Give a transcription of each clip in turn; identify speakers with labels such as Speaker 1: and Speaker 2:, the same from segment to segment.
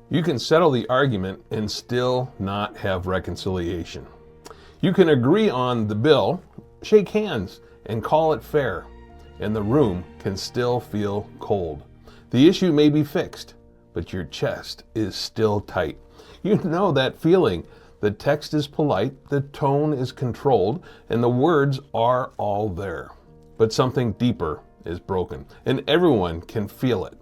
Speaker 1: You can settle the argument and still not have reconciliation. You can agree on the bill, shake hands, and call it fair, and the room can still feel cold. The issue may be fixed, but your chest is still tight. You know that feeling. The text is polite, the tone is controlled, and the words are all there. But something deeper is broken, and everyone can feel it.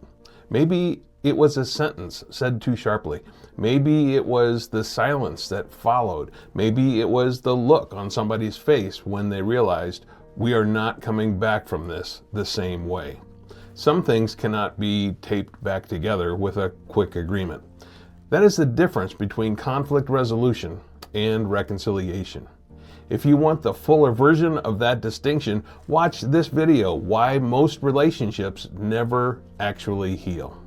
Speaker 1: Maybe it was a sentence said too sharply. Maybe it was the silence that followed. Maybe it was the look on somebody's face when they realized we are not coming back from this the same way. Some things cannot be taped back together with a quick agreement. That is the difference between conflict resolution and reconciliation. If you want the fuller version of that distinction, watch this video, Why Most Relationships Never Actually Heal.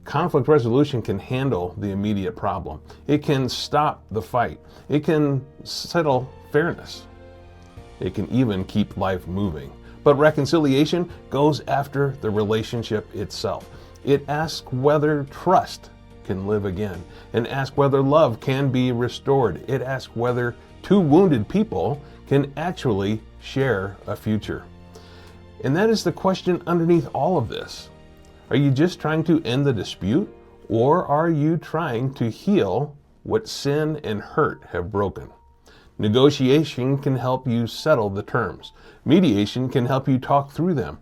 Speaker 1: Conflict resolution can handle the immediate problem. It can stop the fight. It can settle fairness. It can even keep life moving. But reconciliation goes after the relationship itself. It asks whether trust can live again, and asks whether love can be restored. It asks whether two wounded people can actually share a future. And that is the question underneath all of this. Are you just trying to end the dispute, or are you trying to heal what sin and hurt have broken? Negotiation can help you settle the terms. Mediation can help you talk through them.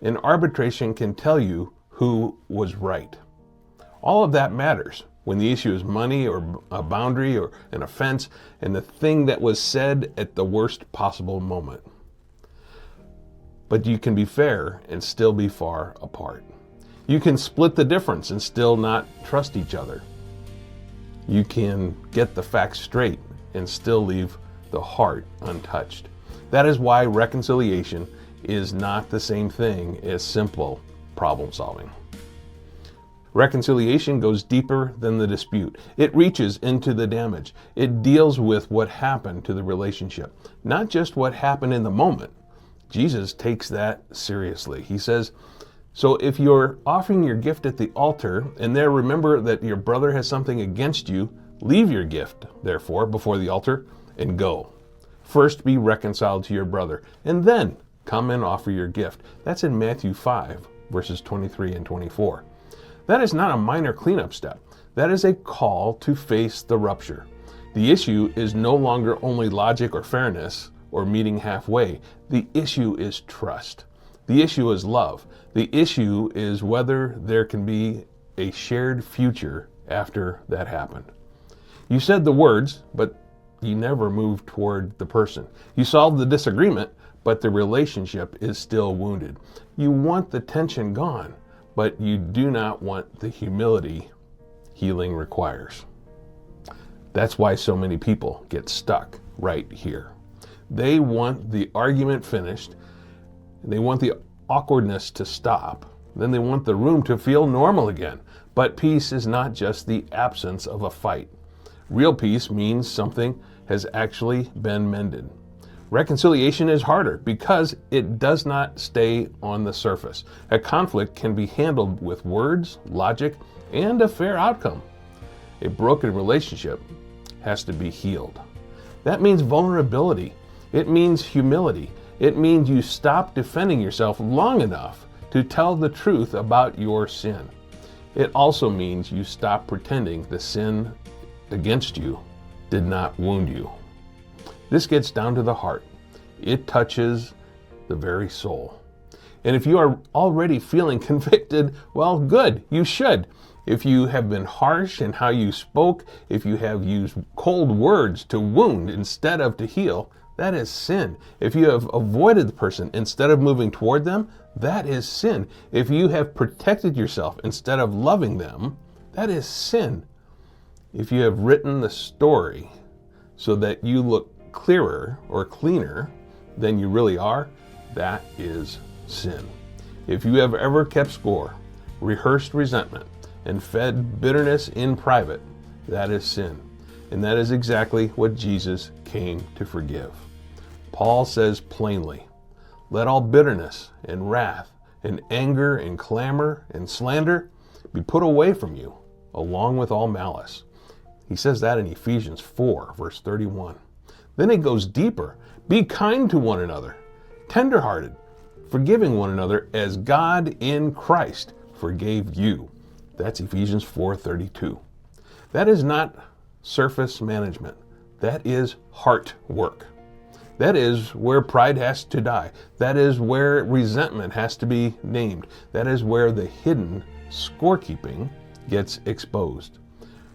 Speaker 1: And arbitration can tell you who was right. All of that matters when the issue is money or a boundary or an offense and the thing that was said at the worst possible moment. But you can be fair and still be far apart. You can split the difference and still not trust each other. You can get the facts straight and still leave the heart untouched. That is why reconciliation is not the same thing as simple problem solving. Reconciliation goes deeper than the dispute. It reaches into the damage. It deals with what happened to the relationship, not just what happened in the moment. Jesus takes that seriously. He says, so if you're offering your gift at the altar and there remember that your brother has something against you, leave your gift, therefore, before the altar and go. First be reconciled to your brother, and then come and offer your gift. That's in Matthew 5, verses 23 and 24. That is not a minor cleanup step. That is a call to face the rupture. The issue is no longer only logic or fairness or meeting halfway. The issue is trust. The issue is love. The issue is whether there can be a shared future after that happened. You said the words, but you never moved toward the person. You solved the disagreement, but the relationship is still wounded. You want the tension gone, but you do not want the humility healing requires. That's why so many people get stuck right here. They want the argument finished, they want the awkwardness to stop, then they want the room to feel normal again. But peace is not just the absence of a fight. Real peace means something has actually been mended. Reconciliation is harder because it does not stay on the surface. A conflict can be handled with words, logic, and a fair outcome. A broken relationship has to be healed. That means vulnerability. It means humility. It means you stop defending yourself long enough to tell the truth about your sin. It also means you stop pretending the sin against you did not wound you. This gets down to the heart. It touches the very soul. And if you are already feeling convicted, well, good, you should. If you have been harsh in how you spoke, if you have used cold words to wound instead of to heal, that is sin. If you have avoided the person instead of moving toward them, that is sin. If you have protected yourself instead of loving them, that is sin. If you have written the story so that you look clearer or cleaner than you really are, that is sin. If you have ever kept score, rehearsed resentment, and fed bitterness in private, that is sin. And that is exactly what Jesus came to forgive. Paul says plainly, let all bitterness and wrath and anger and clamor and slander be put away from you, along with all malice. He says that in Ephesians 4, verse 31. Then it goes deeper. Be kind to one another, tenderhearted, forgiving one another as God in Christ forgave you. That's Ephesians 4:32. That is not surface management. That is heart work. That is where pride has to die. That is where resentment has to be named. That is where the hidden scorekeeping gets exposed.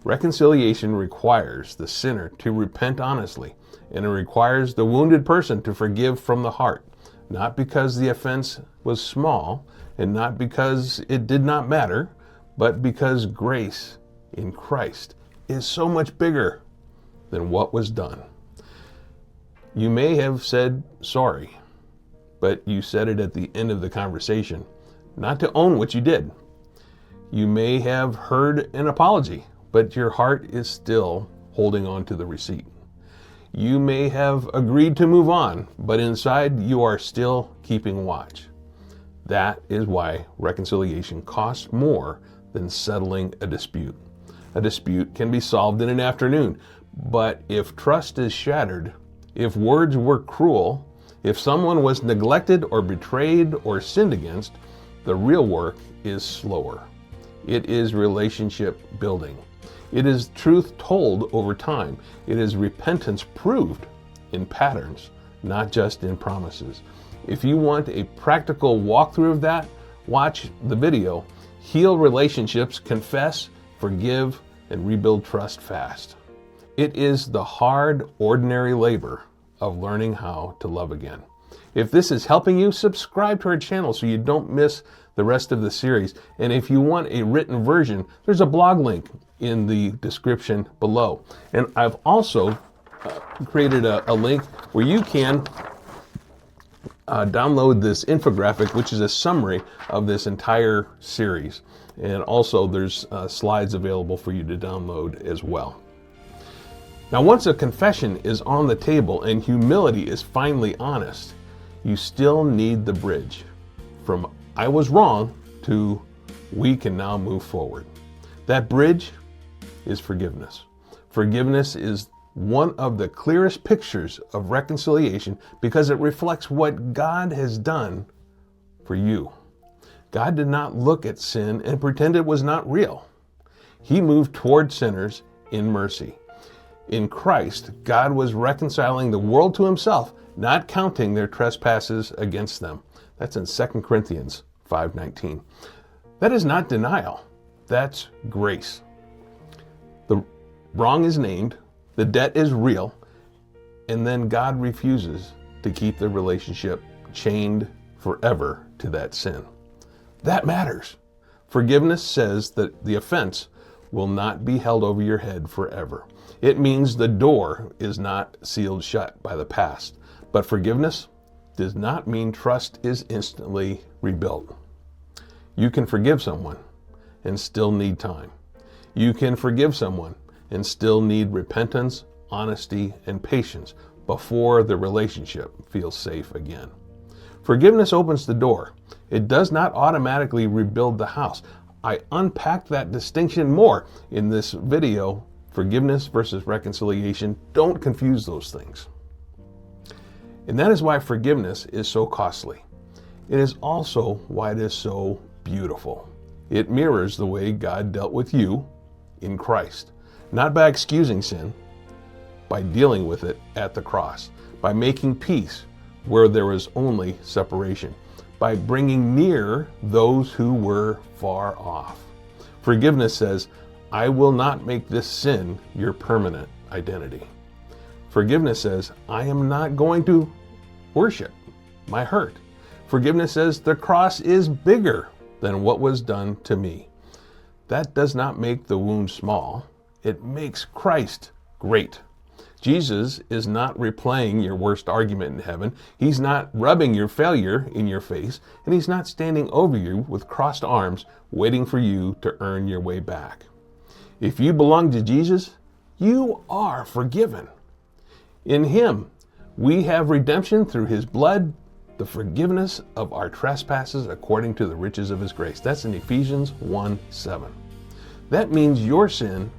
Speaker 1: Reconciliation requires the sinner to repent honestly, and it requires the wounded person to forgive from the heart, not because the offense was small and not because it did not matter, but because grace in Christ is so much bigger than what was done. You may have said sorry, but you said it at the end of the conversation, not to own what you did. You may have heard an apology, but your heart is still holding on to the receipt. You may have agreed to move on, but inside you are still keeping watch. That is why reconciliation costs more than settling a dispute. A dispute can be solved in an afternoon, but if trust is shattered, if words were cruel, if someone was neglected or betrayed or sinned against, the real work is slower. It is relationship building. It is truth told over time. It is repentance proved in patterns, not just in promises. If you want a practical walkthrough of that, watch the video, Heal Relationships, Confess, Forgive, and Rebuild Trust Fast. It is the hard, ordinary labor of learning how to love again. If this is helping you, subscribe to our channel so you don't miss the rest of the series. And if you want a written version, there's a blog link in the description below. And I've also created a link where you can download this infographic, which is a summary of this entire series. And also there's slides available for you to download as well. Now, once a confession is on the table and humility is finally honest, you still need the bridge from I was wrong to we can now move forward. That bridge is forgiveness. Forgiveness is one of the clearest pictures of reconciliation because it reflects what God has done for you. God did not look at sin and pretend it was not real. He moved toward sinners in mercy. In Christ, God was reconciling the world to himself, not counting their trespasses against them. That's in 2 Corinthians 5:19. That is not denial. That's grace. The wrong is named, the debt is real, and then God refuses to keep the relationship chained forever to that sin. That matters. Forgiveness says that the offense will not be held over your head forever. It means the door is not sealed shut by the past. But forgiveness does not mean trust is instantly rebuilt. You can forgive someone and still need time. You can forgive someone and still need repentance, honesty, and patience before the relationship feels safe again. Forgiveness opens the door. It does not automatically rebuild the house. I unpacked that distinction more in this video, forgiveness versus reconciliation. Don't confuse those things. And that is why forgiveness is so costly. It is also why it is so beautiful. It mirrors the way God dealt with you in Christ, not by excusing sin, by dealing with it at the cross, by making peace where there was only separation, by bringing near those who were far off. Forgiveness says, I will not make this sin your permanent identity. Forgiveness says, I am not going to worship my hurt. Forgiveness says, the cross is bigger than what was done to me. That does not make the wound small. It makes Christ great. Jesus is not replaying your worst argument in heaven. He's not rubbing your failure in your face, and he's not standing over you with crossed arms, waiting for you to earn your way back. If you belong to Jesus, you are forgiven. In him, we have redemption through his blood, the forgiveness of our trespasses according to the riches of his grace. That's in Ephesians 1:7. That means your sin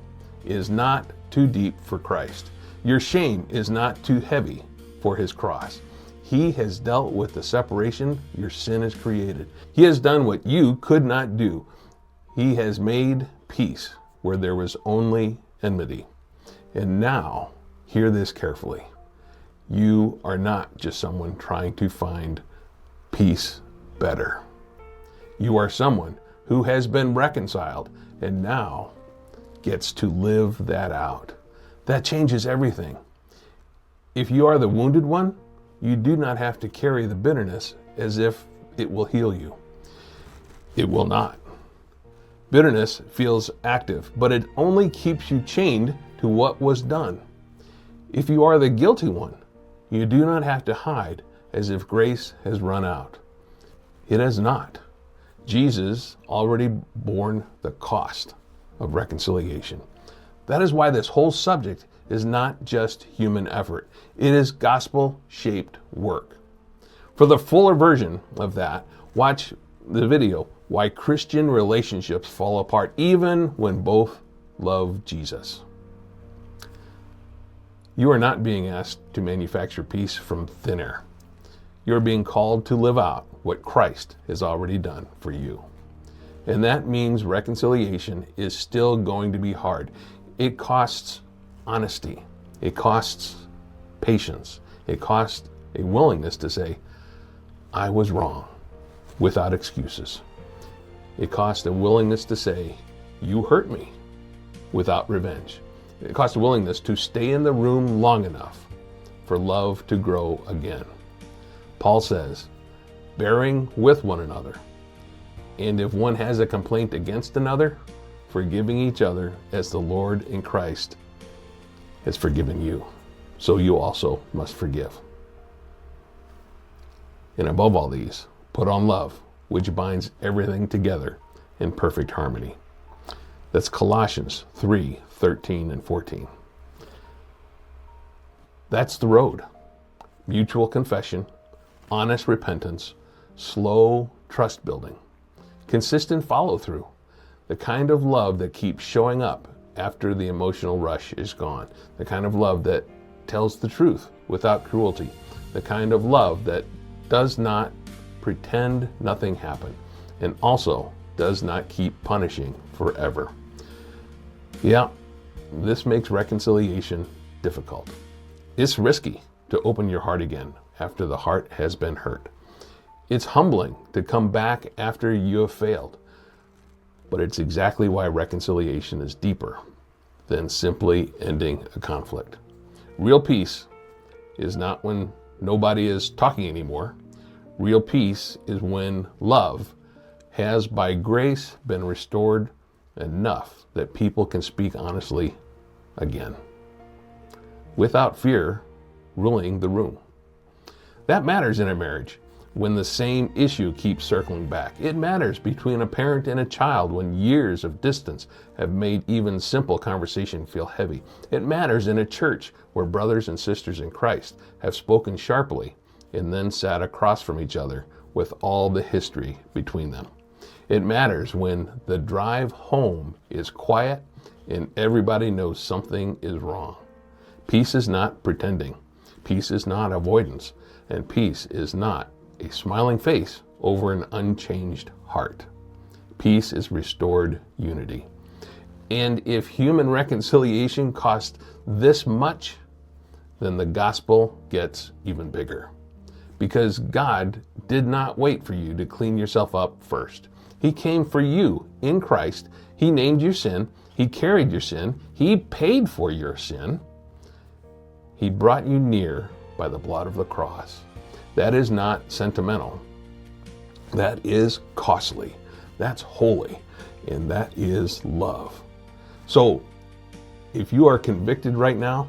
Speaker 1: is not too deep for Christ. Your shame is not too heavy for his cross. He has dealt with the separation your sin has created. He has done what you could not do. He has made peace where there was only enmity. And now, hear this carefully. You are not just someone trying to find peace better. You are someone who has been reconciled and now gets to live that out. That changes everything. If you are the wounded one, you do not have to carry the bitterness as if it will heal you. It will not. Bitterness feels active, but it only keeps you chained to what was done. If you are the guilty one, you do not have to hide as if grace has run out. It has not. Jesus already borne the cost of reconciliation. That is why this whole subject is not just human effort. It is gospel-shaped work. For the fuller version of that, watch the video, Why Christian Relationships Fall Apart Even When Both Love Jesus. You are not being asked to manufacture peace from thin air. You are being called to live out what Christ has already done for you. And that means reconciliation is still going to be hard. It costs honesty. It costs patience. It costs a willingness to say, I was wrong, without excuses. It costs a willingness to say, you hurt me, without revenge. It costs a willingness to stay in the room long enough for love to grow again. Paul says, bearing with one another, and if one has a complaint against another, forgiving each other as the Lord in Christ has forgiven you, so you also must forgive. And above all these, put on love, which binds everything together in perfect harmony. That's Colossians 3:13 and 14. That's the road. Mutual confession, honest repentance, slow trust building, consistent follow through, the kind of love that keeps showing up after the emotional rush is gone, the kind of love that tells the truth without cruelty, the kind of love that does not pretend nothing happened, and also does not keep punishing forever. Yeah, this makes reconciliation difficult. It's risky to open your heart again after the heart has been hurt. It's humbling to come back after you have failed. But it's exactly why reconciliation is deeper than simply ending a conflict. Real peace is not when nobody is talking anymore. Real peace is when love has by grace been restored enough that people can speak honestly again, without fear ruling the room. That matters in a marriage when the same issue keeps circling back. It matters between a parent and a child when years of distance have made even simple conversation feel heavy. It matters in a church where brothers and sisters in Christ have spoken sharply and then sat across from each other with all the history between them. It matters when the drive home is quiet and everybody knows something is wrong. Peace is not pretending. Peace is not avoidance. And peace is not a smiling face over an unchanged heart. Peace is restored unity. And if human reconciliation costs this much, then the gospel gets even bigger. Because God did not wait for you to clean yourself up first. He came for you in Christ. He named your sin. He carried your sin. He paid for your sin. He brought you near by the blood of the cross. That is not sentimental. That is costly. That's holy. And that is love. So, if you are convicted right now,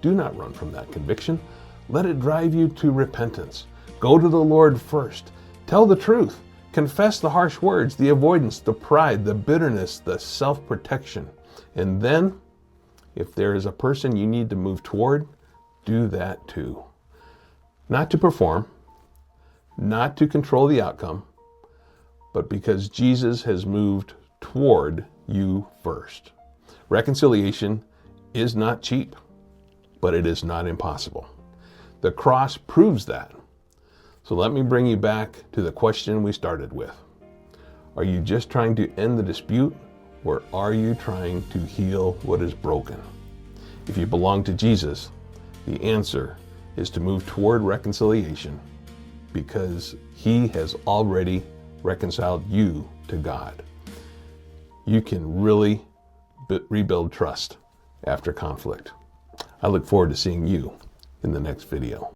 Speaker 1: do not run from that conviction. Let it drive you to repentance. Go to the Lord first. Tell the truth. Confess the harsh words, the avoidance, the pride, the bitterness, the self-protection. And then, if there is a person you need to move toward, do that too. Not to perform, not to control the outcome, but because Jesus has moved toward you first. Reconciliation is not cheap, but it is not impossible. The cross proves that. So let me bring you back to the question we started with. Are you just trying to end the dispute, or are you trying to heal what is broken? If you belong to Jesus, the answer is to move toward reconciliation, because He has already reconciled you to God. You can really rebuild trust after conflict. I look forward to seeing you in the next video.